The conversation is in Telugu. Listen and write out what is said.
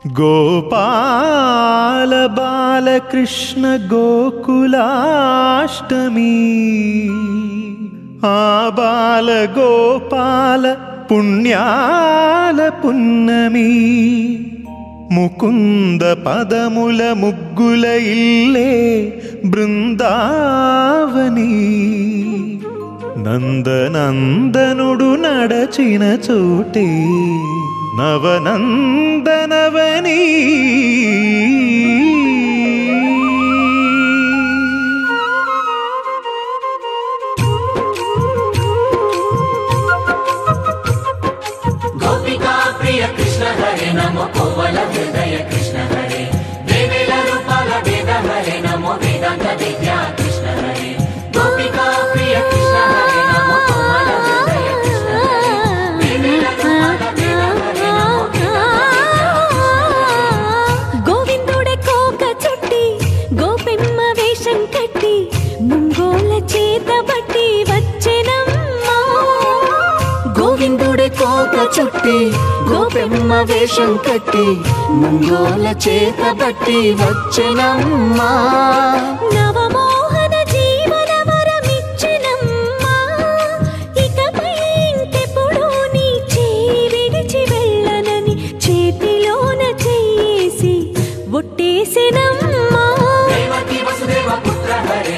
గోపాల బాలకృష్ణ గోకులాష్టమి ఆ బాల గోపాల పుణ్యాల పున్నమి ముకుంద పదముల ముగ్గుల ఇల్లే బృందావని నందనందనుడు నడచిన చోటే నవనందనవని గోపికా ప్రియ కృష్ణ హరే నమో కోవల హృదయ కృష్ణ హరే దేవేల రూపాల వేద హరే నమో వేదాంత విద్యా కృష్ణ హరే గోపికా ప్రియ కృష్ణ హరే నమో కోవల హృదయ కృష్ణ హరే దేవేల రూపాల వేద హరే నమో గోవిందుడే కోక చుట్టి గోపెమ్మ వేషం కట్టి ముంగోల చేత బట్టి వచ్చెనమ్మా గోవిందుడే కోక చుట్టి గోపెమ్మ వేషం కట్టి ముంగోల చేత బట్టి వచ్చెనమ్మా నవమోహన జీవన వరమిచ్చెనమ్మా ఇకపై ఇంకెప్పుడు నీ చేయి విడిచి వెళ్ళనని చేతిలోన చేసి ఒట్టేసెనమ్మా దేవకి వసుదేవ పుత్ర హరే